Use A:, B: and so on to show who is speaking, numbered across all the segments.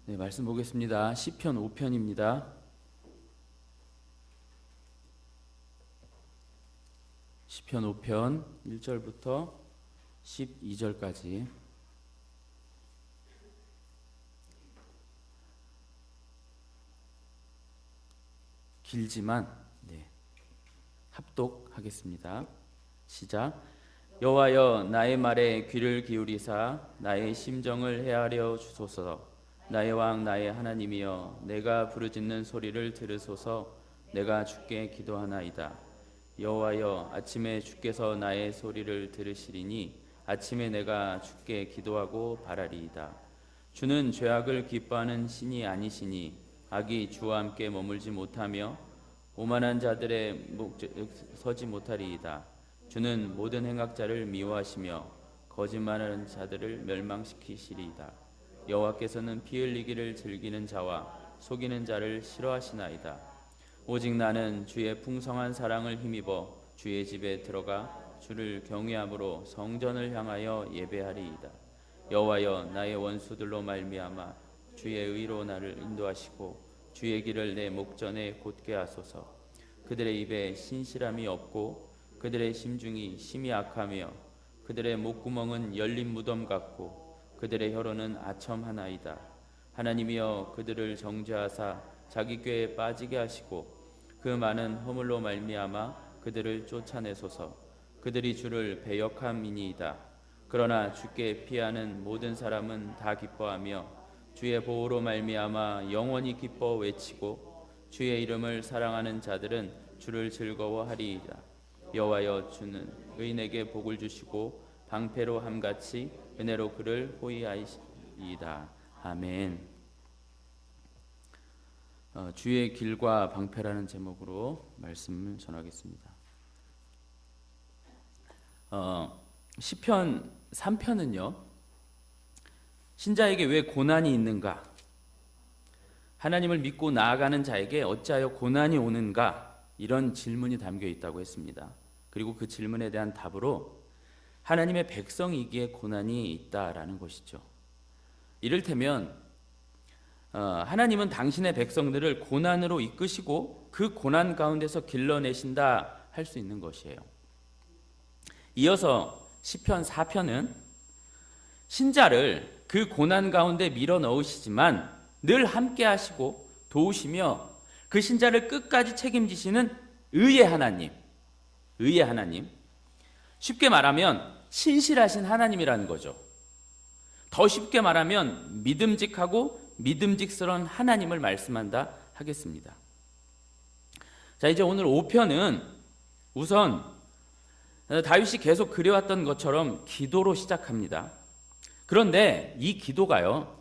A: 네, 말씀 보겠습니다. 시편 5편입니다. 시편 5편 1절부터 12절까지. 길지만 합독하겠습니다. 시작. 여호와여, 나의 말에 귀를 기울이사 나의 심정을 헤아려 주소서. 나의 왕 나의 하나님이여, 내가 부르짖는 소리를 들으소서. 내가 주께 기도하나이다. 여호와여, 아침에 주께서 나의 소리를 들으시리니 아침에 내가 주께 기도하고 바라리이다. 주는 죄악을 기뻐하는 신이 아니시니 악이 주와 함께 머물지 못하며 오만한 자들의 목전에 서지 못하리이다. 주는 모든 행악자를 미워하시며 거짓말하는 자들을 멸망시키시리이다. 여호와께서는 피 흘리기를 즐기는 자와 속이는 자를 싫어하시나이다. 오직 나는 주의 풍성한 사랑을 힘입어 주의 집에 들어가 주를 경외함으로 성전을 향하여 예배하리이다. 여호와여, 나의 원수들로 말미암아 주의 의로 나를 인도하시고 주의 길을 내 목전에 곧게 하소서. 그들의 입에 신실함이 없고 그들의 심중이 심히 악하며 그들의 목구멍은 열린 무덤 같고 그들의 혀로는 아첨하나이다. 하나님이여, 그들을 정죄하사 자기 꾀에 빠지게 하시고 그 많은 허물로 말미암아 그들을 쫓아내소서. 그들이 주를 배역함이니이다. 그러나 주께 피하는 모든 사람은 다 기뻐하며 주의 보호로 말미암아 영원히 기뻐 외치고 주의 이름을 사랑하는 자들은 주를 즐거워하리이다. 여호와여, 주는 의인에게 복을 주시고 방패로 함같이 은혜로 그를 호위하시리이다. 아멘. 주의 길과 방패라는 제목으로 말씀을 전하겠습니다. 시편 3편은요, 신자에게 왜 고난이 있는가, 하나님을 믿고 나아가는 자에게 어찌하여 고난이 오는가, 이런 질문이 담겨 있다고 했습니다. 그리고 그 질문에 대한 답으로 하나님의 백성이기에 고난이 있다라는 것이죠. 이를테면 하나님은 당신의 백성들을 고난으로 이끄시고 그 고난 가운데서 길러내신다 할 수 있는 것이에요. 이어서 시편 4편은 신자를 그 고난 가운데 밀어 넣으시지만 늘 함께 하시고 도우시며 그 신자를 끝까지 책임지시는 의의 하나님, 쉽게 말하면 신실하신 하나님이라는 거죠. 더 쉽게 말하면 믿음직하고 믿음직스러운 하나님을 말씀한다 하겠습니다. 자, 이제 오늘 5편은 우선 다윗이 계속 그려왔던 것처럼 기도로 시작합니다. 그런데 이 기도가요,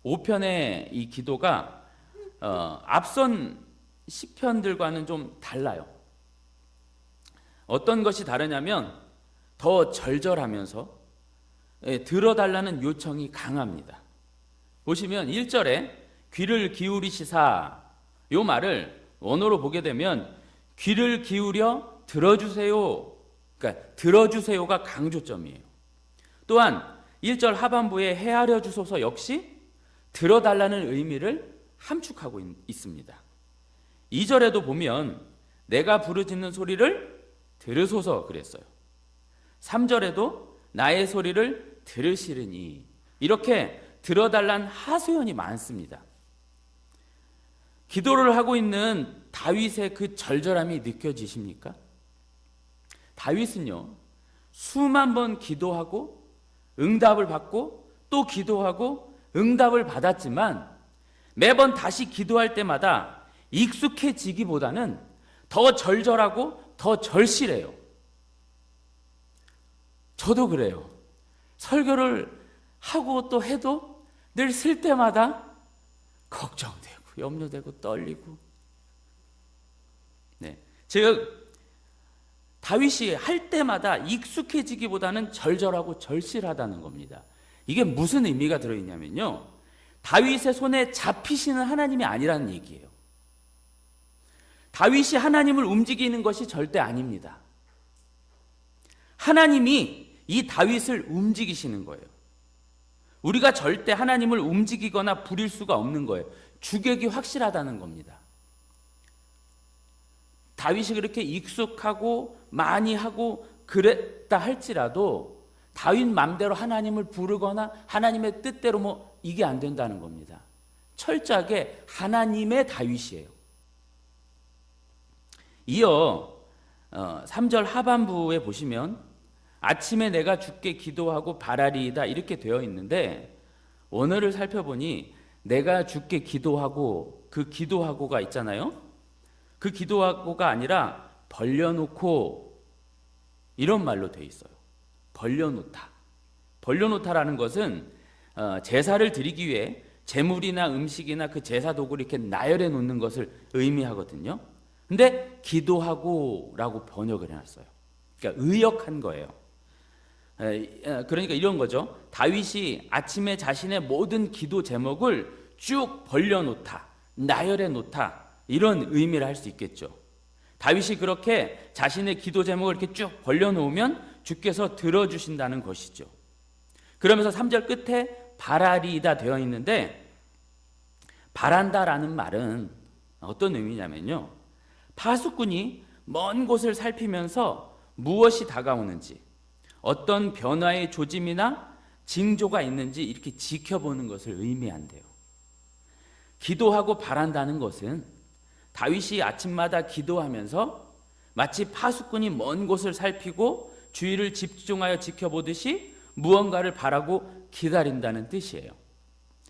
A: 5편의 이 기도가 앞선 시편들과는 좀 달라요. 어떤 것이 다르냐면 더 절절하면서 들어달라는 요청이 강합니다. 보시면 1절에 귀를 기울이시사, 이 말을 원어로 보게 되면 귀를 기울여 들어주세요, 그러니까 들어주세요가 강조점이에요. 또한 1절 하반부에 헤아려 주소서 역시 들어달라는 의미를 함축하고 있습니다. 2절에도 보면 내가 부르짖는 소리를 들으소서 그랬어요. 3절에도 나의 소리를 들으시리니, 이렇게 들어달란 하소연이 많습니다. 기도를 하고 있는 다윗의 그 절절함이 느껴지십니까? 다윗은요, 수만 번 기도하고 응답을 받고 또 기도하고 응답을 받았지만 매번 다시 기도할 때마다 익숙해지기보다는 더 절절하고 더 절실해요. 저도 그래요. 설교를 하고 또 해도 늘 쓸 때마다 걱정되고 염려되고 떨리고. 즉 다윗이 할 때마다 익숙해지기보다는 절절하고 절실하다는 겁니다. 이게 무슨 의미가 들어있냐면요, 다윗의 손에 잡히시는 하나님이 아니라는 얘기예요. 다윗이 하나님을 움직이는 것이 절대 아닙니다. 하나님이 이 다윗을 움직이시는 거예요. 우리가 절대 하나님을 움직이거나 부릴 수가 없는 거예요. 주객이 확실하다는 겁니다. 다윗이 그렇게 익숙하고 많이 하고 그랬다 할지라도 다윗 맘대로 하나님을 부르거나 하나님의 뜻대로 이게 안 된다는 겁니다. 철저하게 하나님의 다윗이에요. 이어 3절 하반부에 보시면 아침에 내가 주께 기도하고 바라리이다 이렇게 되어 있는데 원어를 살펴보니 내가 주께 기도하고 그 기도하고가 있잖아요. 그 기도하고가 아니라 벌려놓고 이런 말로 되어 있어요. 벌려놓다. 벌려놓다라는 것은 제사를 드리기 위해 제물이나 음식이나 그 제사 도구를 이렇게 나열해 놓는 것을 의미하거든요. 근데 기도하고라고 번역을 해놨어요. 그러니까 의역한 거예요. 그러니까 이런 거죠. 다윗이 아침에 자신의 모든 기도 제목을 쭉 벌려놓다, 나열해 놓다 이런 의미를 할 수 있겠죠. 다윗이 그렇게 자신의 기도 제목을 이렇게 쭉 벌려놓으면 주께서 들어주신다는 것이죠. 그러면서 3절 끝에 바라리이다 되어 있는데 바란다라는 말은 어떤 의미냐면요. 파수꾼이 먼 곳을 살피면서 무엇이 다가오는지 어떤 변화의 조짐이나 징조가 있는지 이렇게 지켜보는 것을 의미한대요. 기도하고 바란다는 것은 다윗이 아침마다 기도하면서 마치 파수꾼이 먼 곳을 살피고 주위를 집중하여 지켜보듯이 무언가를 바라고 기다린다는 뜻이에요.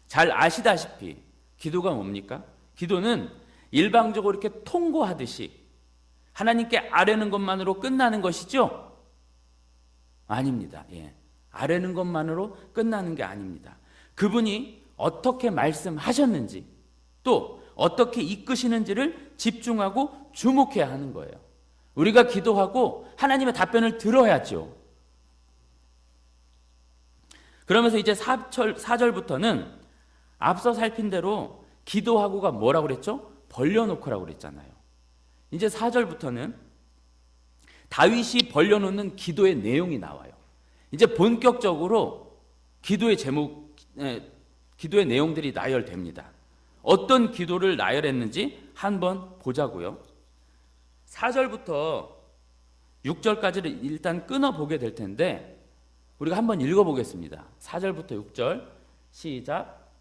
A: 잘 아시다시피 기도가 뭡니까? 기도는 일방적으로 이렇게 통고하듯이 하나님께 아뢰는 것만으로 끝나는 것이죠? 아닙니다. 아뢰는 것만으로 끝나는 게 아닙니다. 그분이 어떻게 말씀하셨는지 또 어떻게 이끄시는지를 집중하고 주목해야 하는 거예요. 우리가 기도하고 하나님의 답변을 들어야죠. 그러면서 이제 4절부터는 앞서 살핀 대로 기도하고가 뭐라고 그랬죠? 벌려놓고라고 그랬잖아요. 이제 4절부터는 다윗이 벌려놓는 기도의 내용이 나와요. 이제 본격적으로 기도의 제목, 기도의 내용들이 나열됩니다. 어떤 기도를 나열했는지 한번 보자고요. 4절부터 6절까지를 일단 끊어보게 될 텐데 우리가 한번 읽어보겠습니다. 4절부터 6절 시작.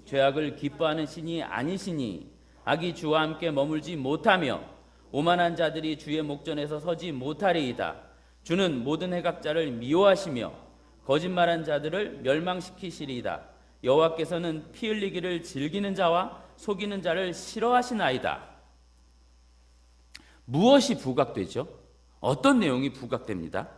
A: 죄악을 기뻐하는 신이 아니시니 악이 주와 함께 머물지 못하며 오만한 자들이 주의 목전에서 서지 못하리이다. 주는 모든 해각자를 미워하시며 거짓말한 자들을 멸망시키시리이다. 여호와께서는 피 흘리기를 즐기는 자와 속이는 자를 싫어하시나이다. 무엇이 부각되죠? 어떤 내용이 부각됩니까?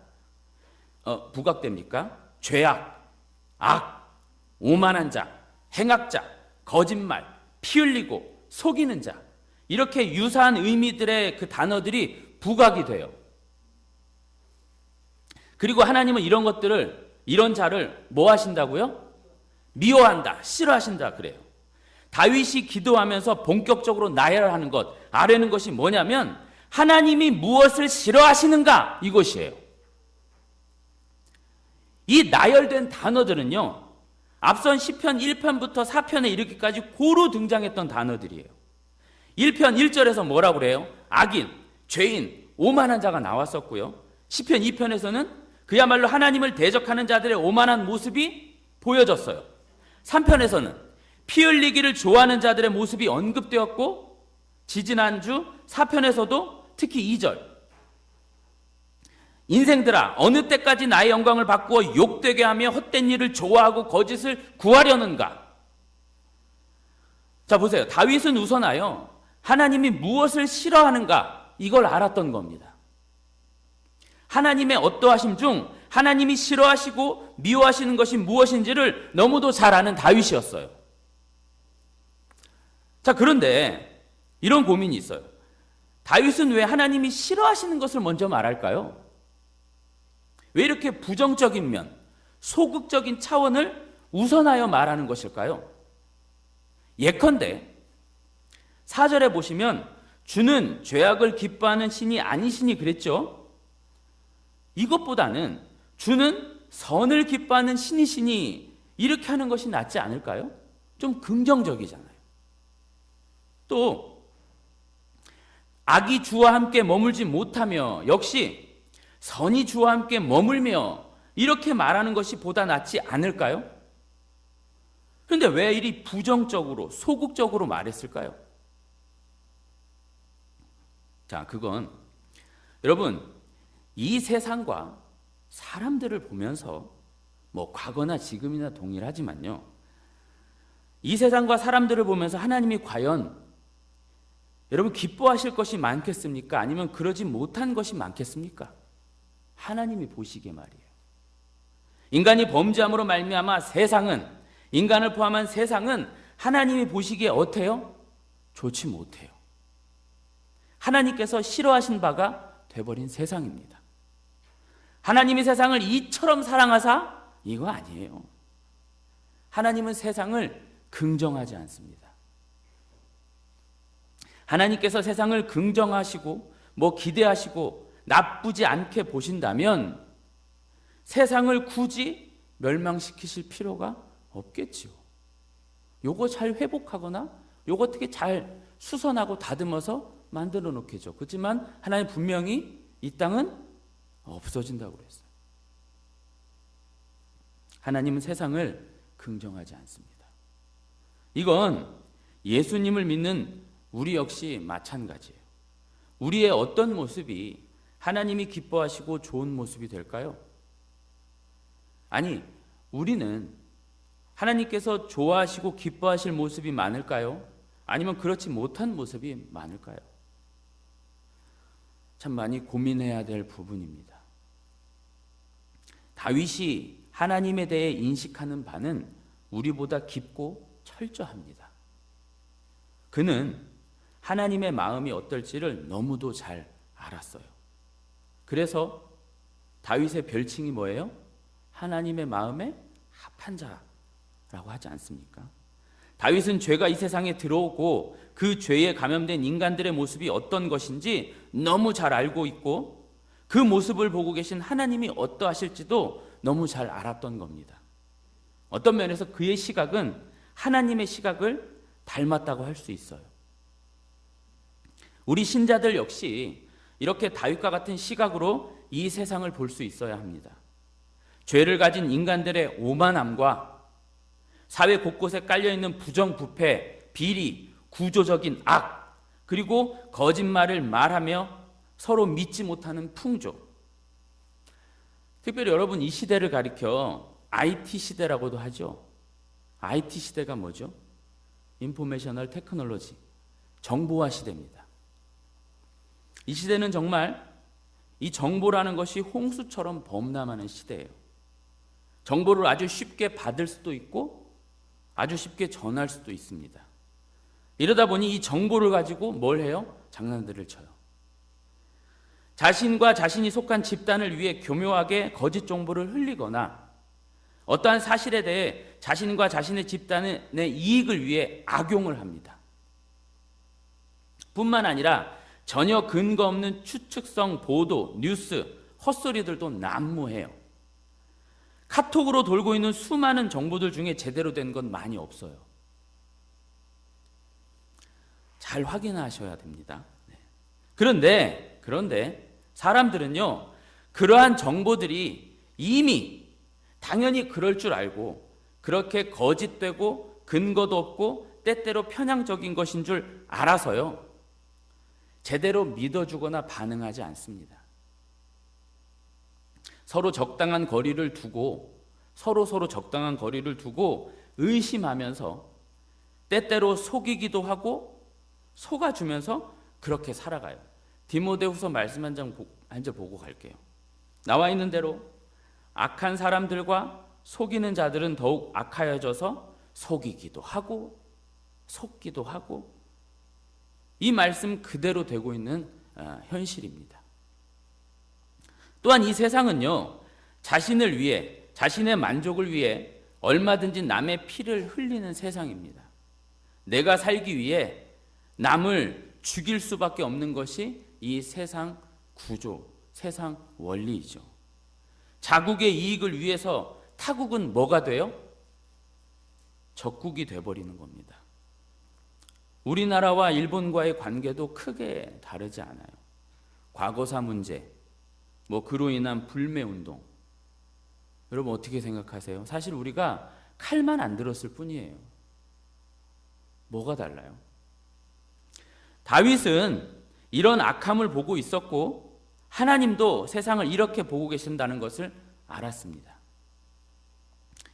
A: 죄악, 악, 오만한 자, 행악자, 거짓말, 피 흘리고 속이는 자 이렇게 유사한 의미들의 그 단어들이 부각이 돼요. 그리고 하나님은 이런 자를 뭐 하신다고요? 미워한다, 싫어하신다 그래요. 다윗이 기도하면서 본격적으로 나열하는 것, 아뢰는 것이 뭐냐면 하나님이 무엇을 싫어하시는가 이것이에요. 이 나열된 단어들은요. 앞선 시편 1편부터 4편에 이르기까지 고루 등장했던 단어들이에요. 1편 1절에서 뭐라고 그래요? 악인, 죄인, 오만한 자가 나왔었고요. 시편 2편에서는 그야말로 하나님을 대적하는 자들의 오만한 모습이 보여졌어요. 3편에서는 피 흘리기를 좋아하는 자들의 모습이 언급되었고 지지난주 4편에서도 특히 2절 인생들아 어느 때까지 나의 영광을 바꾸어 욕되게 하며 헛된 일을 좋아하고 거짓을 구하려는가. 자 보세요. 다윗은 우선하여 하나님이 무엇을 싫어하는가 이걸 알았던 겁니다. 하나님의 어떠하심 중 하나님이 싫어하시고 미워하시는 것이 무엇인지를 너무도 잘 아는 다윗이었어요. 자 그런데 이런 고민이 있어요. 다윗은 왜 하나님이 싫어하시는 것을 먼저 말할까요? 왜 이렇게 부정적인 면, 소극적인 차원을 우선하여 말하는 것일까요? 예컨대 4절에 보시면 주는 죄악을 기뻐하는 신이 아니시니 그랬죠? 이것보다는 주는 선을 기뻐하는 신이시니 이렇게 하는 것이 낫지 않을까요? 좀 긍정적이잖아요. 또 악이 주와 함께 머물지 못하며 역시 선이 주와 함께 머물며 이렇게 말하는 것이 보다 낫지 않을까요? 그런데 왜 이리 부정적으로 소극적으로 말했을까요? 자, 그건 여러분 이 세상과 사람들을 보면서 뭐 과거나 지금이나 동일하지만요. 이 세상과 사람들을 보면서 하나님이 과연 여러분 기뻐하실 것이 많겠습니까? 아니면 그러지 못한 것이 많겠습니까? 하나님이 보시기에 말이에요. 인간이 범죄함으로 말미암아 세상은, 인간을 포함한 세상은 하나님이 보시기에 어때요? 좋지 못해요. 하나님께서 싫어하신 바가 돼버린 세상입니다. 하나님이 세상을 이처럼 사랑하사? 이거 아니에요. 하나님은 세상을 긍정하지 않습니다. 하나님께서 세상을 긍정하시고 뭐 기대하시고 나쁘지 않게 보신다면 세상을 굳이 멸망시키실 필요가 없겠지요. 요거 잘 회복하거나 요거 어떻게 잘 수선하고 다듬어서 만들어 놓겠죠. 그렇지만 하나님 분명히 이 땅은 없어진다고 그랬어요. 하나님은 세상을 긍정하지 않습니다. 이건 예수님을 믿는 우리 역시 마찬가지예요. 우리의 어떤 모습이 하나님이 기뻐하시고 좋은 모습이 될까요? 아니, 우리는 하나님께서 좋아하시고 기뻐하실 모습이 많을까요? 아니면 그렇지 못한 모습이 많을까요? 참 많이 고민해야 될 부분입니다. 다윗이 하나님에 대해 인식하는 바는 우리보다 깊고 철저합니다. 그는 하나님의 마음이 어떨지를 너무도 잘 알았어요. 그래서 다윗의 별칭이 뭐예요? 하나님의 마음에 합한 자라고 하지 않습니까? 다윗은 죄가 이 세상에 들어오고 그 죄에 감염된 인간들의 모습이 어떤 것인지 너무 잘 알고 있고 그 모습을 보고 계신 하나님이 어떠하실지도 너무 잘 알았던 겁니다. 어떤 면에서 그의 시각은 하나님의 시각을 닮았다고 할 수 있어요. 우리 신자들 역시 이렇게 다윗과 같은 시각으로 이 세상을 볼 수 있어야 합니다. 죄를 가진 인간들의 오만함과 사회 곳곳에 깔려있는 부정부패, 비리, 구조적인 악, 그리고 거짓말을 말하며 서로 믿지 못하는 풍조. 특별히 여러분 이 시대를 가리켜 IT 시대라고도 하죠. IT 시대가 뭐죠? 인포메이셔널 테크놀로지, 정보화 시대입니다. 이 시대는 정말 이 정보라는 것이 홍수처럼 범람하는 시대예요. 정보를 아주 쉽게 받을 수도 있고 아주 쉽게 전할 수도 있습니다. 이러다 보니 이 정보를 가지고 뭘 해요? 장난들을 쳐요. 자신과 자신이 속한 집단을 위해 교묘하게 거짓 정보를 흘리거나 어떠한 사실에 대해 자신과 자신의 집단의 이익을 위해 악용을 합니다. 뿐만 아니라 전혀 근거 없는 추측성 보도, 뉴스, 헛소리들도 난무해요. 카톡으로 돌고 있는 수많은 정보들 중에 제대로 된 건 많이 없어요. 잘 확인하셔야 됩니다. 그런데 사람들은요, 그러한 정보들이 이미 당연히 그럴 줄 알고 그렇게 거짓되고 근거도 없고 때때로 편향적인 것인 줄 알아서요, 제대로 믿어주거나 반응하지 않습니다. 서로 적당한 거리를 두고 서로 적당한 거리를 두고 의심하면서 때때로 속이기도 하고 속아주면서 그렇게 살아가요. 디모데후서 말씀 한 절 보고 갈게요. 나와 있는 대로 악한 사람들과 속이는 자들은 더욱 악하여져서 속이기도 하고 속기도 하고 이 말씀 그대로 되고 있는 현실입니다. 또한 이 세상은요, 자신을 위해, 자신의 만족을 위해 얼마든지 남의 피를 흘리는 세상입니다. 내가 살기 위해 남을 죽일 수밖에 없는 것이 이 세상 구조, 세상 원리이죠. 자국의 이익을 위해서 타국은 뭐가 돼요? 적국이 돼버리는 겁니다. 우리나라와 일본과의 관계도 크게 다르지 않아요. 과거사 문제, 그로 인한 불매운동. 여러분 어떻게 생각하세요? 사실 우리가 칼만 안 들었을 뿐이에요. 뭐가 달라요? 다윗은 이런 악함을 보고 있었고 하나님도 세상을 이렇게 보고 계신다는 것을 알았습니다.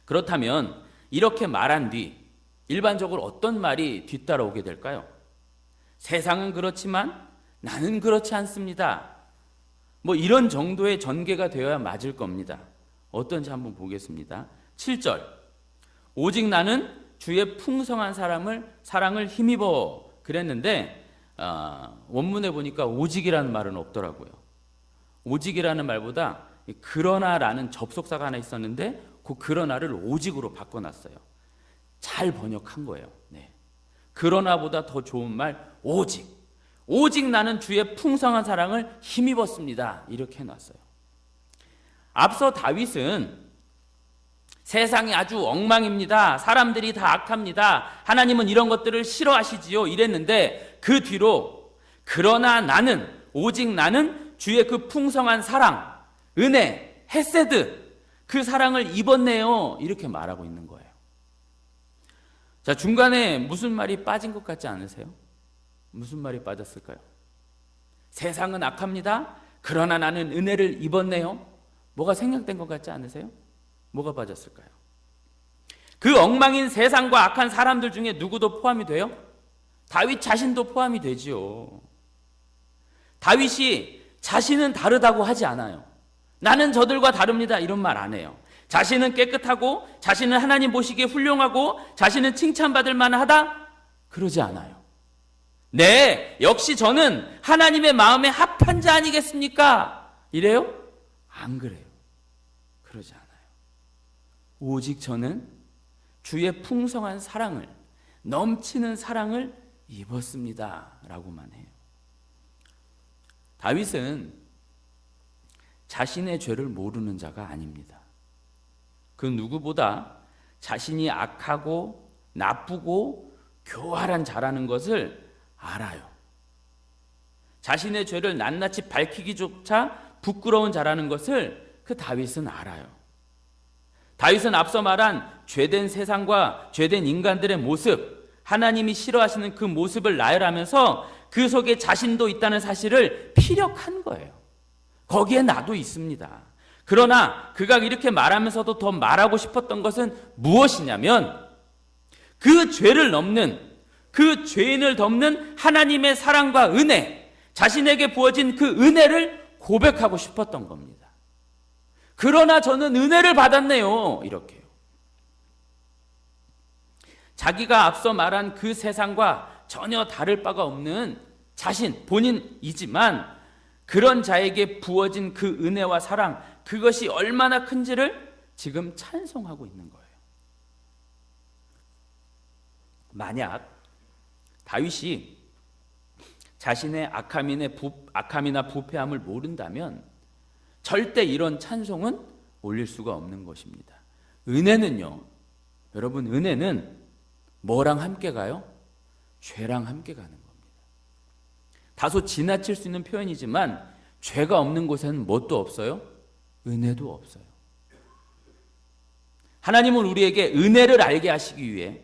A: 그렇다면 이렇게 말한 뒤 일반적으로 어떤 말이 뒤따라오게 될까요? 세상은 그렇지만 나는 그렇지 않습니다. 이런 정도의 전개가 되어야 맞을 겁니다. 어떤지 한번 보겠습니다. 7절. 오직 나는 주의 풍성한 사랑을 힘입어 그랬는데 원문에 보니까 오직이라는 말은 없더라고요. 오직이라는 말보다 그러나라는 접속사가 하나 있었는데 그 그러나를 오직으로 바꿔놨어요. 잘 번역한 거예요. 네. 그러나보다 더 좋은 말 오직 나는 주의 풍성한 사랑을 힘입었습니다. 이렇게 해놨어요. 앞서 다윗은 세상이 아주 엉망입니다. 사람들이 다 악합니다. 하나님은 이런 것들을 싫어하시지요. 이랬는데 그 뒤로 그러나 오직 나는 주의 그 풍성한 사랑, 은혜, 헤세드 그 사랑을 입었네요. 이렇게 말하고 있는 거예요. 자, 중간에 무슨 말이 빠진 것 같지 않으세요? 무슨 말이 빠졌을까요? 세상은 악합니다. 그러나 나는 은혜를 입었네요. 뭐가 생략된 것 같지 않으세요? 뭐가 빠졌을까요? 그 엉망인 세상과 악한 사람들 중에 누구도 포함이 돼요? 다윗 자신도 포함이 되지요. 다윗이 자신은 다르다고 하지 않아요. 나는 저들과 다릅니다. 이런 말 안 해요. 자신은 깨끗하고 자신은 하나님 보시기에 훌륭하고 자신은 칭찬받을 만하다? 그러지 않아요. 네, 역시 저는 하나님의 마음에 합한 자 아니겠습니까? 이래요? 안 그래요. 그러지 않아요. 오직 저는 주의 풍성한 사랑을, 넘치는 사랑을 입었습니다. 라고만 해요. 다윗은 자신의 죄를 모르는 자가 아닙니다. 그 누구보다 자신이 악하고 나쁘고 교활한 자라는 것을 알아요. 자신의 죄를 낱낱이 밝히기조차 부끄러운 자라는 것을 그 다윗은 알아요. 다윗은 앞서 말한 죄된 세상과 죄된 인간들의 모습, 하나님이 싫어하시는 그 모습을 나열하면서 그 속에 자신도 있다는 사실을 피력한 거예요. 거기에 나도 있습니다. 그러나 그가 이렇게 말하면서도 더 말하고 싶었던 것은 무엇이냐면 그 죄를 넘는, 그 죄인을 덮는 하나님의 사랑과 은혜, 자신에게 부어진 그 은혜를 고백하고 싶었던 겁니다. 그러나 저는 은혜를 받았네요. 이렇게요. 자기가 앞서 말한 그 세상과 전혀 다를 바가 없는 자신, 본인이지만 그런 자에게 부어진 그 은혜와 사랑, 그것이 얼마나 큰지를 지금 찬송하고 있는 거예요. 만약 다윗이 자신의 악함이나 부패함을 모른다면 절대 이런 찬송은 올릴 수가 없는 것입니다. 은혜는요, 여러분, 은혜는 뭐랑 함께 가요? 죄랑 함께 가는 겁니다. 다소 지나칠 수 있는 표현이지만 죄가 없는 곳에는 뭣도 없어요? 은혜도 없어요. 하나님은 우리에게 은혜를 알게 하시기 위해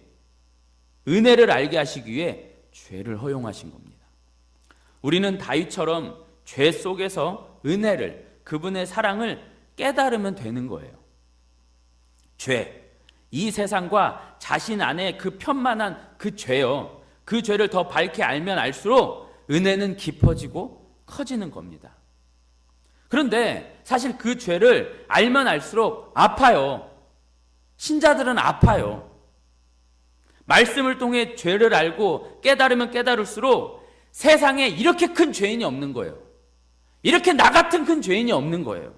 A: 죄를 허용하신 겁니다. 우리는 다윗처럼 죄 속에서 은혜를, 그분의 사랑을 깨달으면 되는 거예요. 죄, 이 세상과 자신 안에 그 편만한 그 죄요, 그 죄를 더 밝게 알면 알수록 은혜는 깊어지고 커지는 겁니다. 그런데 사실 그 죄를 알면 알수록 아파요. 신자들은 아파요. 말씀을 통해 죄를 알고 깨달으면 깨달을수록 세상에 이렇게 큰 죄인이 없는 거예요. 이렇게 나 같은 큰 죄인이 없는 거예요.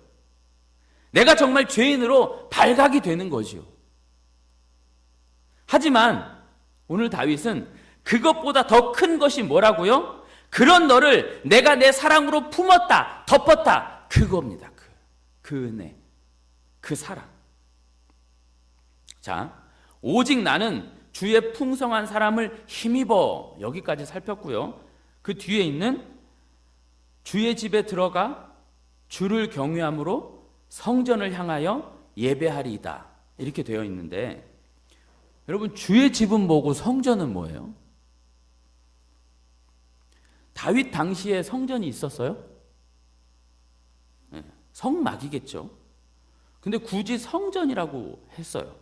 A: 내가 정말 죄인으로 발각이 되는 거죠. 하지만 오늘 다윗은 그것보다 더 큰 것이 뭐라고요? 그런 너를 내가 내 사랑으로 품었다, 덮었다, 그겁니다. 그 은혜, 그 사랑. 자, 오직 나는 주의 풍성한 사람을 힘입어. 여기까지 살폈고요. 그 뒤에 있는 주의 집에 들어가 주를 경외함으로 성전을 향하여 예배하리이다. 이렇게 되어 있는데, 여러분, 주의 집은 뭐고 성전은 뭐예요? 다윗 당시에 성전이 있었어요? 네, 성막이겠죠. 근데 굳이 성전이라고 했어요.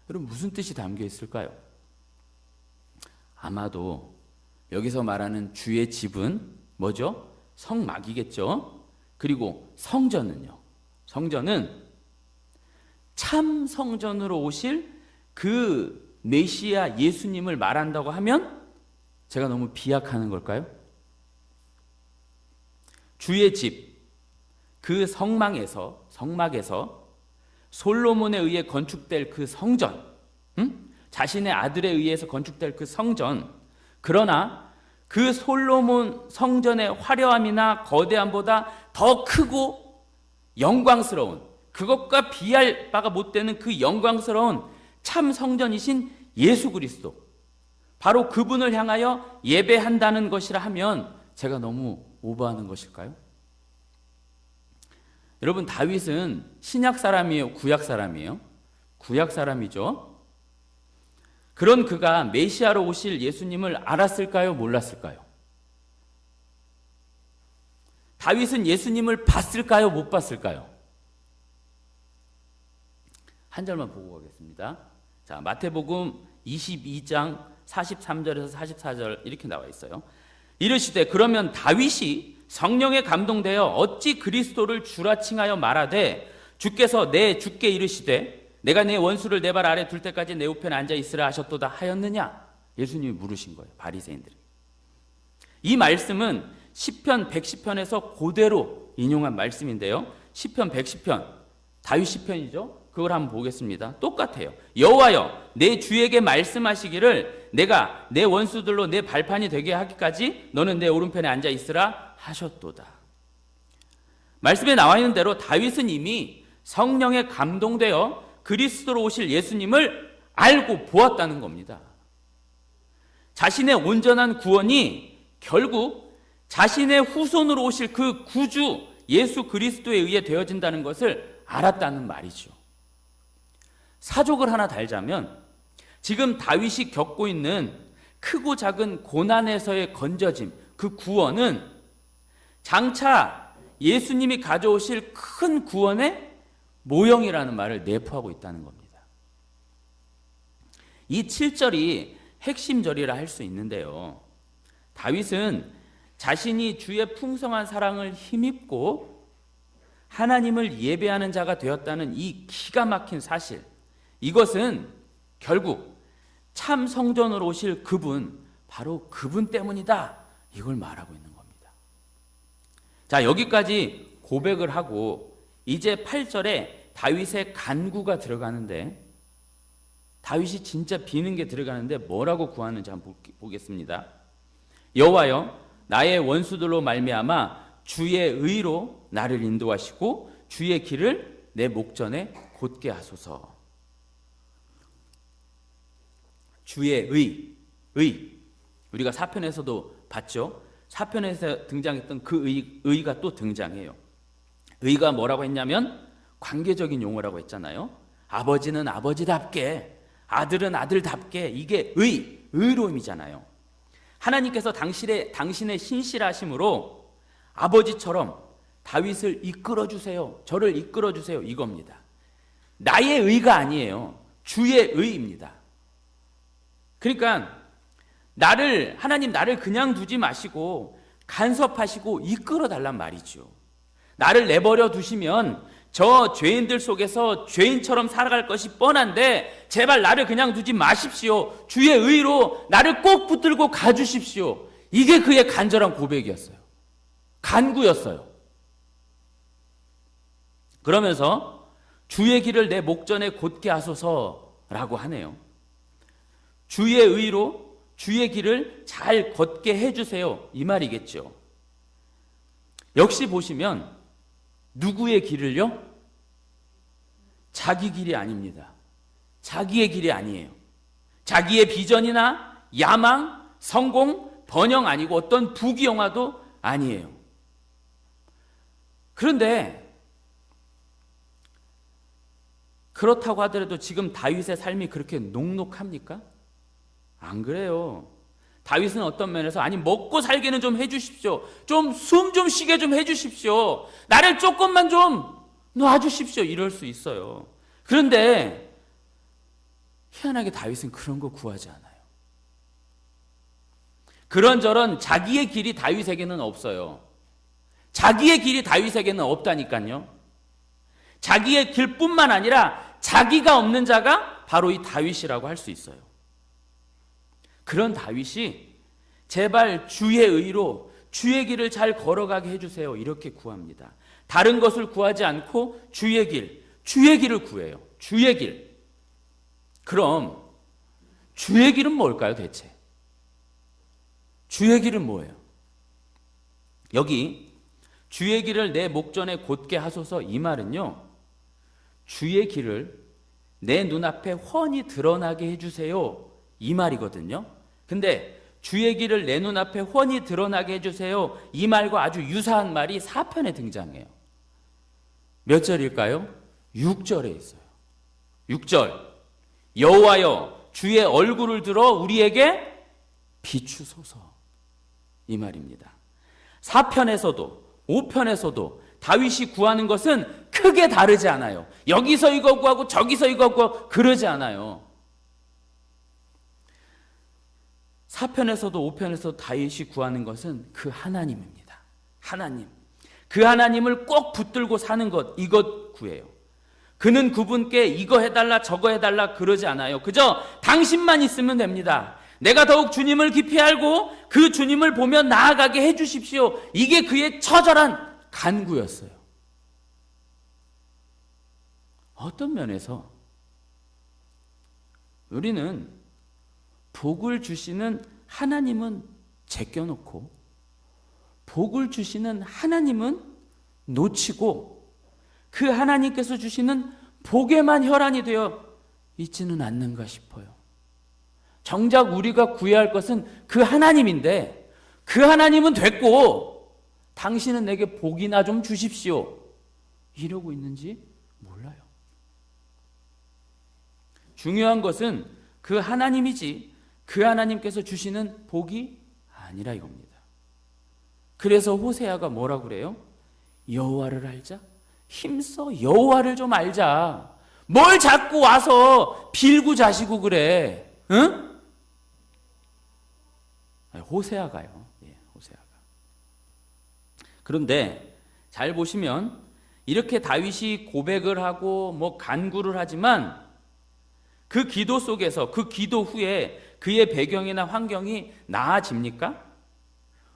A: 여러분, 무슨 뜻이 담겨 있을까요? 아마도 여기서 말하는 주의 집은 뭐죠? 성막이겠죠. 그리고 성전은요, 성전은 참 성전으로 오실 그 메시아 예수님을 말한다고 하면 제가 너무 비약하는 걸까요? 주의 집, 그 성막에서 솔로몬에 의해 건축될 그 성전, 자신의 아들에 의해서 건축될 그 성전, 그러나 그 솔로몬 성전의 화려함이나 거대함보다 더 크고 영광스러운, 그것과 비할 바가 못 되는 그 영광스러운 참 성전이신 예수 그리스도, 바로 그분을 향하여 예배한다는 것이라 하면 제가 너무 오버하는 것일까요? 여러분, 다윗은 신약 사람이에요? 구약 사람이에요? 구약 사람이죠. 그런 그가 메시아로 오실 예수님을 알았을까요? 몰랐을까요? 다윗은 예수님을 봤을까요? 못 봤을까요? 한 절만 보고 가겠습니다. 자, 마태복음 22장 43절에서 44절 이렇게 나와 있어요. 이르시되 그러면 다윗이 성령에 감동되어 어찌 그리스도를 주라 칭하여 말하되 주께서 내 주께 이르시되 내가 내 원수를 내 발 아래 둘 때까지 내 우편에 앉아 있으라 하셨도다 하였느냐? 예수님이 물으신 거예요, 바리새인들이. 이 말씀은 시편 110편에서 그대로 인용한 말씀인데요. 시편 110편, 다윗 시편이죠. 그걸 한번 보겠습니다. 똑같아요. 여호와여, 내 주에게 말씀하시기를 내가 내 원수들로 내 발판이 되게 하기까지 너는 내 오른편에 앉아 있으라 하셨도다. 말씀에 나와 있는 대로 다윗은 이미 성령에 감동되어 그리스도로 오실 예수님을 알고 보았다는 겁니다. 자신의 온전한 구원이 결국 자신의 후손으로 오실 그 구주 예수 그리스도에 의해 되어진다는 것을 알았다는 말이죠. 사족을 하나 달자면 지금 다윗이 겪고 있는 크고 작은 고난에서의 건져짐, 그 구원은 장차 예수님이 가져오실 큰 구원의 모형이라는 말을 내포하고 있다는 겁니다. 이 7절이 핵심절이라 할 수 있는데요. 다윗은 자신이 주의 풍성한 사랑을 힘입고 하나님을 예배하는 자가 되었다는 이 기가 막힌 사실, 이것은 결국 참 성전으로 오실 그분, 바로 그분 때문이다, 이걸 말하고 있는 겁니다. 자, 여기까지 고백을 하고 이제 8절에 다윗의 간구가 들어가는데, 다윗이 진짜 비는 게 들어가는데 뭐라고 구하는지 한번 보겠습니다. 여호와여, 나의 원수들로 말미암아 주의 의로 나를 인도하시고 주의 길을 내 목전에 곧게 하소서. 주의 의. 우리가 사편에서도 봤죠. 사편에서 등장했던 그 의가 또 등장해요. 의가 뭐라고 했냐면 관계적인 용어라고 했잖아요. 아버지는 아버지답게, 아들은 아들답게, 이게 의로움이잖아요. 하나님께서 당신의 신실하심으로 아버지처럼 다윗을 이끌어주세요, 저를 이끌어주세요, 이겁니다. 나의 의가 아니에요. 주의 의입니다. 그러니까 하나님 나를 그냥 두지 마시고 간섭하시고 이끌어 달란 말이죠. 나를 내버려 두시면 저 죄인들 속에서 죄인처럼 살아갈 것이 뻔한데 제발 나를 그냥 두지 마십시오. 주의 의로 나를 꼭 붙들고 가주십시오. 이게 그의 간절한 고백이었어요. 간구였어요. 그러면서 주의 길을 내 목전에 곧게 하소서라고 하네요. 주의 의로 주의 길을 잘 걷게 해주세요, 이 말이겠죠. 역시 보시면 누구의 길을요? 자기 길이 아닙니다. 자기의 길이 아니에요. 자기의 비전이나 야망, 성공, 번영 아니고 어떤 부귀영화도 아니에요. 그런데 그렇다고 하더라도 지금 다윗의 삶이 그렇게 녹록합니까? 안 그래요. 다윗은 어떤 면에서 아니 먹고 살기는 좀 해주십시오. 좀 숨 좀 쉬게 좀 해주십시오. 나를 조금만 좀 놔주십시오. 이럴 수 있어요. 그런데 희한하게 다윗은 그런 거 구하지 않아요. 그런저런 자기의 길이 다윗에게는 없어요. 자기의 길이 다윗에게는 없다니까요. 자기의 길뿐만 아니라 자기가 없는 자가 바로 이 다윗이라고 할 수 있어요. 그런 다윗이 제발 주의 의로 주의 길을 잘 걸어가게 해주세요. 이렇게 구합니다. 다른 것을 구하지 않고 주의 길을 구해요. 주의 길. 그럼 주의 길은 뭘까요, 대체? 주의 길은 뭐예요? 여기 주의 길을 내 목전에 곧게 하소서 이 말은요, 주의 길을 내 눈앞에 훤히 드러나게 해주세요. 이 말이거든요. 근데 주의 길을 내 눈앞에 훤히 드러나게 해주세요. 이 말과 아주 유사한 말이 4편에 등장해요. 몇 절일까요? 6절에 있어요. 6절. 여호와여 주의 얼굴을 들어 우리에게 비추소서. 이 말입니다. 4편에서도 5편에서도 다윗이 구하는 것은 크게 다르지 않아요. 여기서 이거 구하고 저기서 이거 구하고 그러지 않아요. 4편에서도 5편에서도 다윗이 구하는 것은 그 하나님입니다. 하나님. 그 하나님을 꼭 붙들고 사는 것, 이것 구해요. 그는 그분께 이거 해달라 저거 해달라 그러지 않아요. 그저 당신만 있으면 됩니다. 내가 더욱 주님을 깊이 알고 그 주님을 보며 나아가게 해주십시오. 이게 그의 처절한 간구였어요. 어떤 면에서 우리는 복을 주시는 하나님은 제껴놓고 복을 주시는 하나님은 놓치고 그 하나님께서 주시는 복에만 혈안이 되어 있지는 않는가 싶어요. 정작 우리가 구해야 할 것은 그 하나님인데 그 하나님은 됐고 당신은 내게 복이나 좀 주십시오. 이러고 있는지 몰라요. 중요한 것은 그 하나님이지 그 하나님께서 주시는 복이 아니라 이겁니다. 그래서 호세아가 뭐라고 그래요? 여호와를 알자. 힘써 여호와를 좀 알자. 뭘 자꾸 와서 빌고 자시고 그래. 응? 호세아가요. 예, 호세아가. 그런데 잘 보시면 이렇게 다윗이 고백을 하고 뭐 간구를 하지만 그 기도 속에서 그 기도 후에 그의 배경이나 환경이 나아집니까?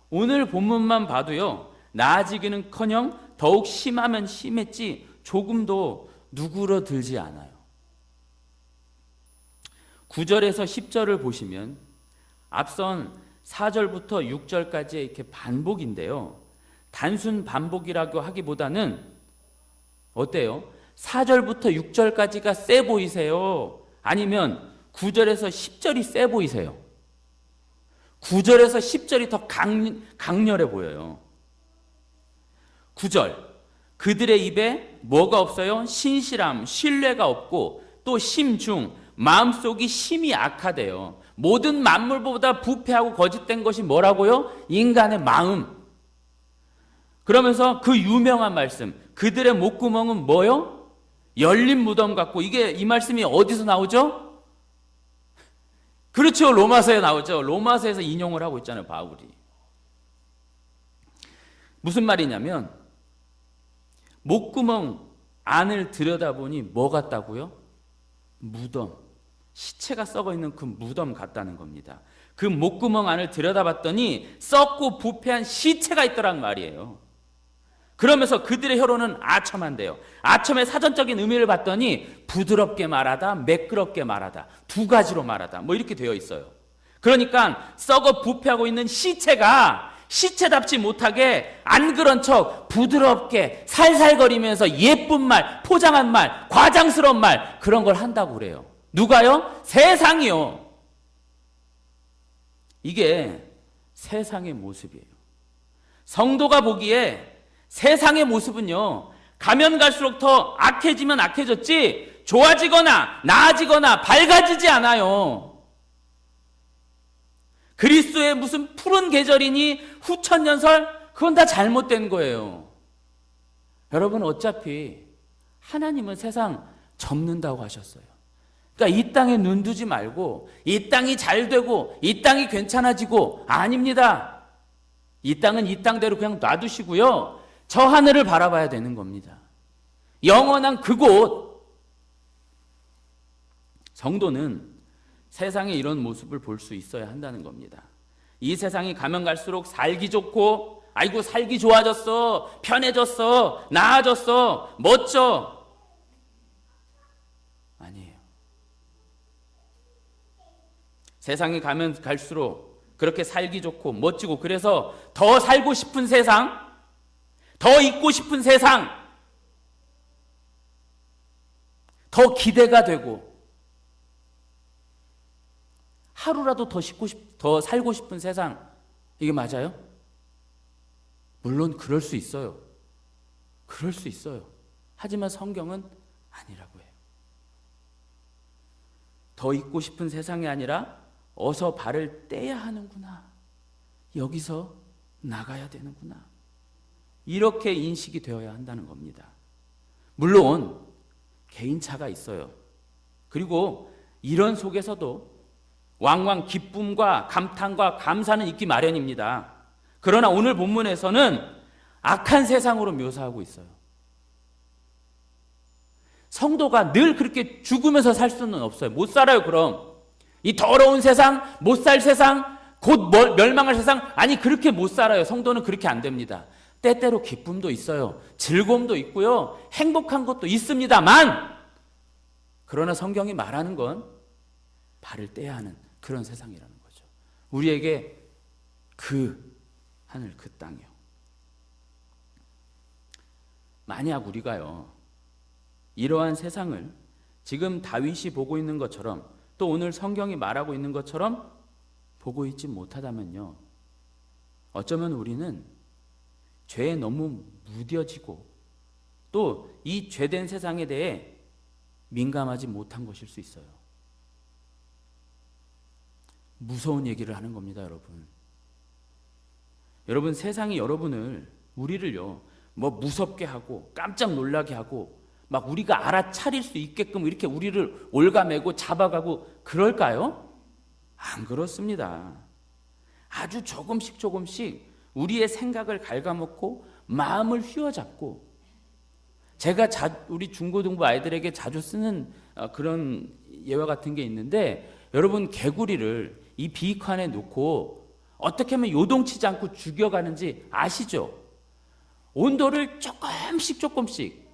A: 오늘 본문만 봐도요. 나아지기는커녕 더욱 심하면 심했지 조금도 누그러들지 않아요. 9절에서 10절을 보시면 앞선 4절부터 6절까지의 이렇게 반복인데요. 단순 반복이라고 하기보다는 어때요? 4절부터 6절까지가 세 보이세요? 아니면 9절에서 10절이 세 보이세요? 9절에서 10절이 더 강렬해 보여요. 9절. 그들의 입에 뭐가 없어요? 신실함, 신뢰가 없고 또 심중, 마음속이 심히 악하대요. 모든 만물보다 부패하고 거짓된 것이 뭐라고요? 인간의 마음. 그러면서 그 유명한 말씀, 그들의 목구멍은 뭐요? 열린 무덤 같고, 이게 이 말씀이 어디서 나오죠? 그렇죠. 로마서에 나오죠. 로마서에서 인용을 하고 있잖아요, 바울이. 무슨 말이냐면 목구멍 안을 들여다보니 뭐 같다고요? 무덤. 시체가 썩어 있는 그 무덤 같다는 겁니다. 그 목구멍 안을 들여다봤더니 썩고 부패한 시체가 있더란 말이에요. 그러면서 그들의 혀로는 아첨한대요. 아첨의 사전적인 의미를 봤더니 부드럽게 말하다, 매끄럽게 말하다, 두 가지로 말하다, 뭐 이렇게 되어 있어요. 그러니까 썩어 부패하고 있는 시체가 시체답지 못하게 안 그런 척 부드럽게 살살거리면서 예쁜 말, 포장한 말, 과장스러운 말, 그런 걸 한다고 그래요. 누가요? 세상이요. 이게 세상의 모습이에요. 성도가 보기에 세상의 모습은요, 가면 갈수록 더 악해지면 악해졌지 좋아지거나 나아지거나 밝아지지 않아요. 그리스도의 무슨 푸른 계절이니 후천년설, 그건 다 잘못된 거예요. 여러분, 어차피 하나님은 세상 접는다고 하셨어요. 그러니까 이 땅에 눈 두지 말고 이 땅이 잘 되고 이 땅이 괜찮아지고, 아닙니다. 이 땅은 이 땅대로 그냥 놔두시고요, 저 하늘을 바라봐야 되는 겁니다. 영원한 그곳. 성도는 세상에 이런 모습을 볼 수 있어야 한다는 겁니다. 이 세상이 가면 갈수록 살기 좋고, 아이고 살기 좋아졌어, 편해졌어, 나아졌어, 멋져. 아니에요. 세상이 가면 갈수록 그렇게 살기 좋고 멋지고, 그래서 더 살고 싶은 세상, 더 있고 싶은 세상, 더 기대가 되고, 하루라도 더 살고 싶은 세상, 이게 맞아요? 물론 그럴 수 있어요. 그럴 수 있어요. 하지만 성경은 아니라고 해요. 더 있고 싶은 세상이 아니라 어서 발을 떼야 하는구나, 여기서 나가야 되는구나, 이렇게 인식이 되어야 한다는 겁니다. 물론 개인차가 있어요. 그리고 이런 속에서도 왕왕 기쁨과 감탄과 감사는 있기 마련입니다. 그러나 오늘 본문에서는 악한 세상으로 묘사하고 있어요. 성도가 늘 그렇게 죽으면서 살 수는 없어요. 못 살아요. 그럼 이 더러운 세상, 못 살 세상, 곧 멸망할 세상, 아니 그렇게 못 살아요. 성도는 그렇게 안 됩니다. 때때로 기쁨도 있어요. 즐거움도 있고요. 행복한 것도 있습니다만, 그러나 성경이 말하는 건 발을 떼야 하는 그런 세상이라는 거죠. 우리에게 그 하늘, 그 땅이요. 만약 우리가요, 이러한 세상을 지금 다윗이 보고 있는 것처럼, 또 오늘 성경이 말하고 있는 것처럼 보고 있지 못하다면요, 어쩌면 우리는 죄에 너무 무뎌지고 또 이 죄된 세상에 대해 민감하지 못한 것일 수 있어요. 무서운 얘기를 하는 겁니다, 여러분. 여러분, 세상이 우리를요, 뭐 무섭게 하고 깜짝 놀라게 하고 막 우리가 알아차릴 수 있게끔 이렇게 우리를 올가매고 잡아가고 그럴까요? 안 그렇습니다. 아주 조금씩 우리의 생각을 갉아먹고 마음을 휘어잡고, 제가 우리 중고등부 아이들에게 자주 쓰는 그런 예화 같은 게 있는데, 여러분, 개구리를 이 비익환에 놓고 어떻게 하면 요동치지 않고 죽여가는지 아시죠? 온도를 조금씩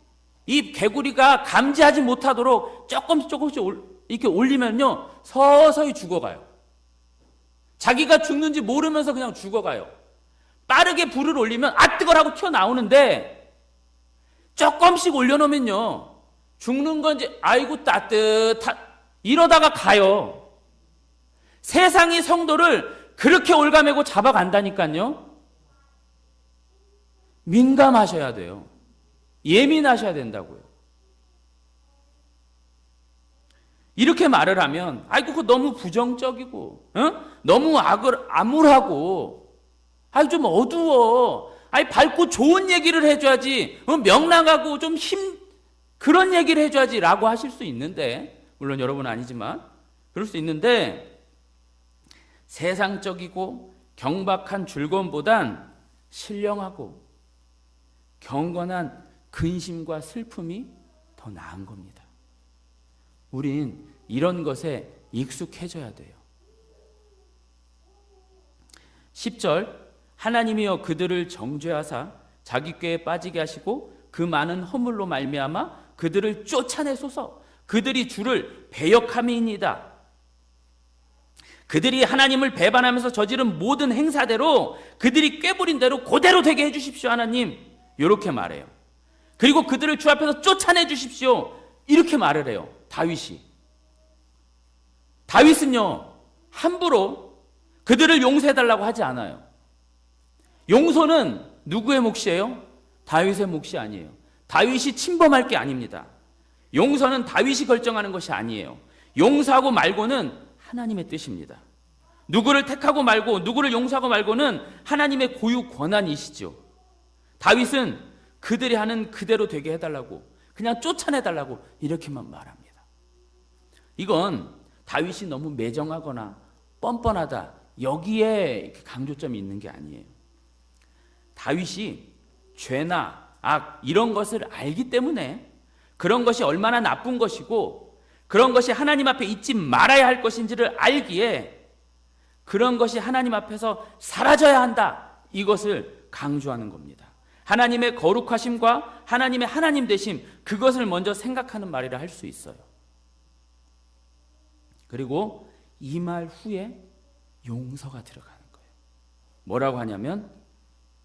A: 이 개구리가 감지하지 못하도록 조금씩 이렇게 올리면요, 서서히 죽어가요. 자기가 죽는지 모르면서 그냥 죽어가요. 빠르게 불을 올리면 아 뜨거라고 튀어나오는데, 조금씩 올려놓으면요, 죽는 건지 아이고 따뜻하 이러다가 가요. 세상이 성도를 그렇게 올가매고 잡아간다니까요. 민감하셔야 돼요. 예민하셔야 된다고요. 이렇게 말을 하면 아이고 그거 너무 부정적이고, 너무 암울하고, 아이 좀 어두워, 아이 밝고 좋은 얘기를 해줘야지, 명랑하고 좀 그런 얘기를 해줘야지 라고 하실 수 있는데, 물론 여러분은 아니지만 그럴 수 있는데, 세상적이고 경박한 즐거움보단 신령하고 경건한 근심과 슬픔이 더 나은 겁니다. 우린 이런 것에 익숙해져야 돼요. 10절, 하나님이여 그들을 정죄하사 자기 꾀에 빠지게 하시고 그 많은 허물로 말미암아 그들을 쫓아내소서. 그들이 주를 배역함이니이다. 그들이 하나님을 배반하면서 저지른 모든 행사대로, 그들이 꾀부린 대로 그대로 되게 해주십시오 하나님, 이렇게 말해요. 그리고 그들을 주 앞에서 쫓아내 주십시오, 이렇게 말을 해요 다윗이. 다윗은요, 함부로 그들을 용서해달라고 하지 않아요. 용서는 누구의 몫이에요? 다윗의 몫이 아니에요. 다윗이 침범할 게 아닙니다. 용서는 다윗이 결정하는 것이 아니에요. 용서하고 말고는 하나님의 뜻입니다. 누구를 택하고 말고 누구를 용서하고 말고는 하나님의 고유 권한이시죠. 다윗은 그들이 하는 그대로 되게 해달라고, 그냥 쫓아내달라고 이렇게만 말합니다. 이건 다윗이 너무 매정하거나 뻔뻔하다, 여기에 강조점이 있는 게 아니에요. 다윗이 죄나 악 이런 것을 알기 때문에, 그런 것이 얼마나 나쁜 것이고 그런 것이 하나님 앞에 있지 말아야 할 것인지를 알기에 그런 것이 하나님 앞에서 사라져야 한다, 이것을 강조하는 겁니다. 하나님의 거룩하심과 하나님의 하나님 되심, 그것을 먼저 생각하는 말이라 할 수 있어요. 그리고 이 말 후에 용서가 들어가는 거예요. 뭐라고 하냐면,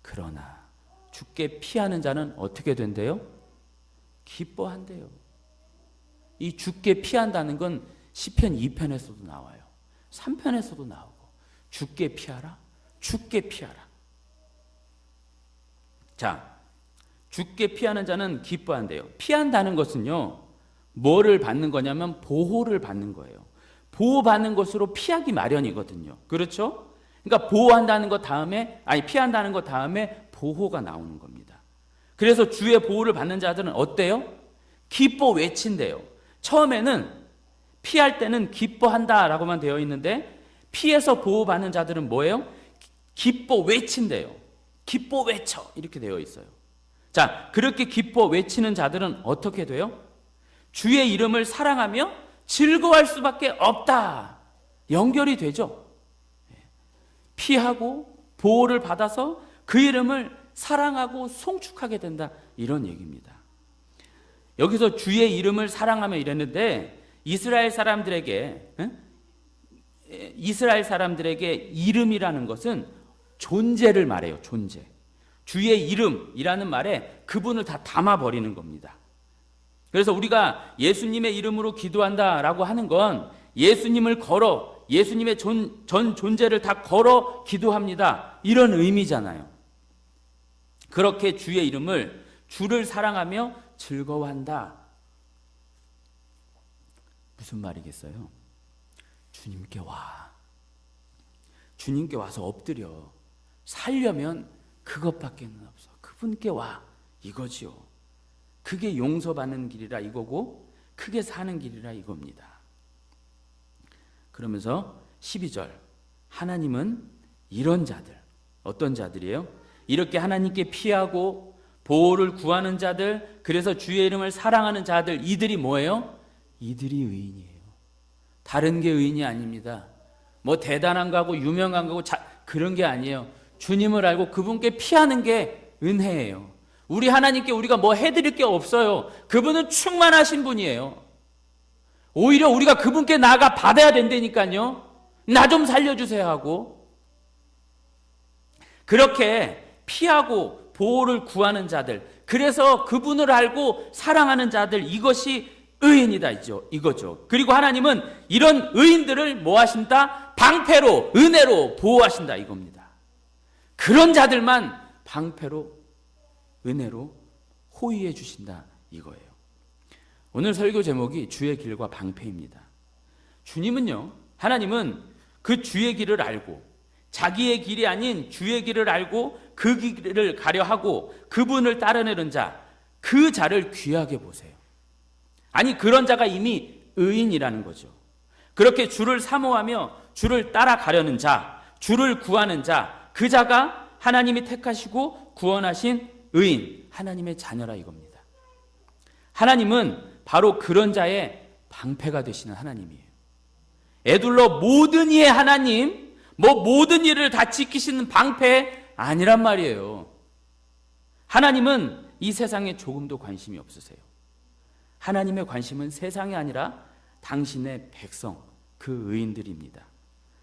A: 그러나 주께 피하는 자는 어떻게 된대요? 기뻐한대요. 이 주께 피한다는 건 시편 2편에서도 나와요. 3편에서도 나오고, 주께 피하라, 주께 피하라. 자, 주께 피하는 자는 기뻐한대요. 피한다는 것은요, 뭐를 받는 거냐면 보호를 받는 거예요. 보호받는 것으로 피하기 마련이거든요. 그렇죠? 그러니까 보호한다는 것 다음에, 피한다는 것 다음에 보호가 나오는 겁니다. 그래서 주의 보호를 받는 자들은 어때요? 기뻐 외친대요. 처음에는 피할 때는 기뻐한다라고만 되어 있는데, 피해서 보호받는 자들은 뭐예요? 기뻐 외친대요. 기뻐 외쳐, 이렇게 되어 있어요. 자, 그렇게 기뻐 외치는 자들은 어떻게 돼요? 주의 이름을 사랑하며 즐거워할 수밖에 없다, 연결이 되죠. 피하고 보호를 받아서 그 이름을 사랑하고 송축하게 된다, 이런 얘기입니다. 여기서 주의 이름을 사랑하며 이랬는데, 이스라엘 사람들에게 이름이라는 것은 존재를 말해요. 존재. 주의 이름이라는 말에 그분을 다 담아버리는 겁니다. 그래서 우리가 예수님의 이름으로 기도한다라고 하는 건 예수님을 걸어, 예수님의 전 존재를 다 걸어 기도합니다, 이런 의미잖아요. 그렇게 주의 이름을, 주를 사랑하며 즐거워한다. 무슨 말이겠어요? 주님께 와. 주님께 와서 엎드려. 살려면 그것밖에 없어. 그분께 와, 이거지요. 그게 용서받는 길이라 이거고, 크게 사는 길이라 이겁니다. 그러면서 12절, 하나님은 이런 자들, 어떤 자들이에요? 이렇게 하나님께 피하고 보호를 구하는 자들, 그래서 주의 이름을 사랑하는 자들, 이들이 뭐예요? 이들이 의인이에요. 다른 게 의인이 아닙니다. 뭐 대단한 거하고 유명한 거고 그런 게 아니에요. 주님을 알고 그분께 피하는 게 은혜예요. 우리 하나님께 우리가 뭐 해드릴 게 없어요. 그분은 충만하신 분이에요. 오히려 우리가 그분께 나아가 받아야 된다니까요. 나 좀 살려주세요 하고. 그렇게 피하고 보호를 구하는 자들, 그래서 그분을 알고 사랑하는 자들, 이것이 의인이다, 이거죠. 그리고 하나님은 이런 의인들을 뭐 하신다? 방패로, 은혜로 보호하신다, 이겁니다. 그런 자들만 방패로, 은혜로 호위해 주신다, 이거예요. 오늘 설교 제목이 주의 길과 방패입니다. 주님은요, 하나님은 그 주의 길을 알고, 자기의 길이 아닌 주의 길을 알고 그 길을 가려 하고 그분을 따르는 자, 그 자를 귀하게 보세요. 아니, 그런 자가 이미 의인이라는 거죠. 그렇게 주를 사모하며 주를 따라가려는 자, 주를 구하는 자, 그 자가 하나님이 택하시고 구원하신 의인, 하나님의 자녀라 이겁니다. 하나님은 바로 그런 자의 방패가 되시는 하나님이에요. 에둘러 모든 이의 하나님, 모든 일을 다 지키시는 방패 아니란 말이에요. 하나님은 이 세상에 조금도 관심이 없으세요. 하나님의 관심은 세상이 아니라 당신의 백성, 그 의인들입니다.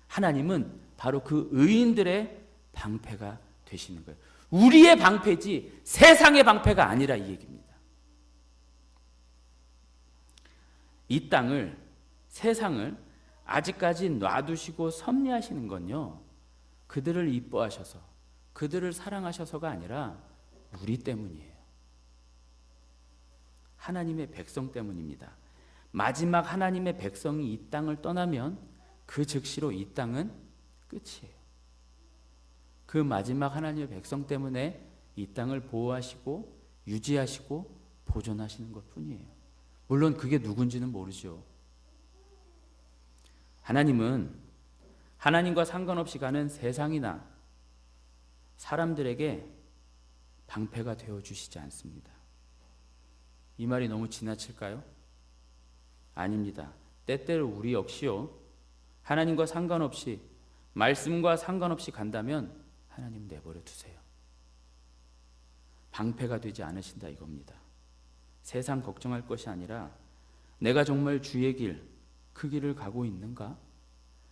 A: 하나님은 바로 그 의인들의 방패가 되시는 거예요. 우리의 방패지 세상의 방패가 아니라 이 얘기입니다. 이 땅을, 세상을 아직까지 놔두시고 섭리하시는 건요, 그들을 이뻐하셔서, 그들을 사랑하셔서가 아니라 우리 때문이에요. 하나님의 백성 때문입니다. 마지막 하나님의 백성이 이 땅을 떠나면 그 즉시로 이 땅은 끝이에요. 그 마지막 하나님의 백성 때문에 이 땅을 보호하시고 유지하시고 보존하시는 것뿐이에요. 물론 그게 누군지는 모르죠. 하나님은 하나님과 상관없이 가는 세상이나 사람들에게 방패가 되어주시지 않습니다. 이 말이 너무 지나칠까요? 아닙니다. 때때로 우리 역시요, 하나님과 상관없이, 말씀과 상관없이 간다면 하나님 내버려 두세요. 방패가 되지 않으신다 이겁니다. 세상 걱정할 것이 아니라 내가 정말 주의 길, 그 길을 가고 있는가?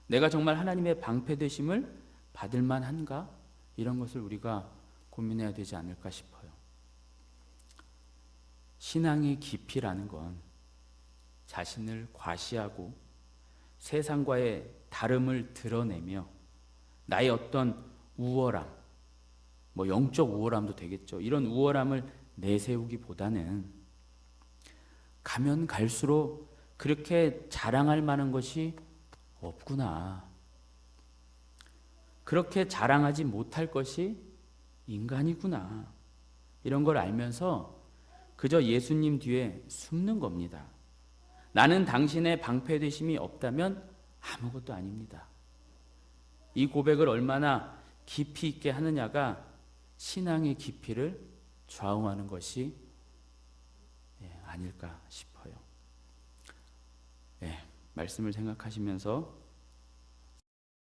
A: 내가 정말 하나님의 방패 되심을 받을 만한가? 이런 것을 우리가 고민해야 되지 않을까 싶어요. 신앙의 깊이라는 건 자신을 과시하고 세상과의 다름을 드러내며 나의 어떤 우월함, 영적 우월함도 되겠죠. 이런 우월함을 내세우기보다는 가면 갈수록 그렇게 자랑할 만한 것이 없구나. 그렇게 자랑하지 못할 것이 인간이구나. 이런 걸 알면서 그저 예수님 뒤에 숨는 겁니다. 나는 당신의 방패되심이 없다면 아무것도 아닙니다. 이 고백을 얼마나 깊이 있게 하느냐가 신앙의 깊이를 좌우하는 것이 아닐까 싶어요. 말씀을 생각하시면서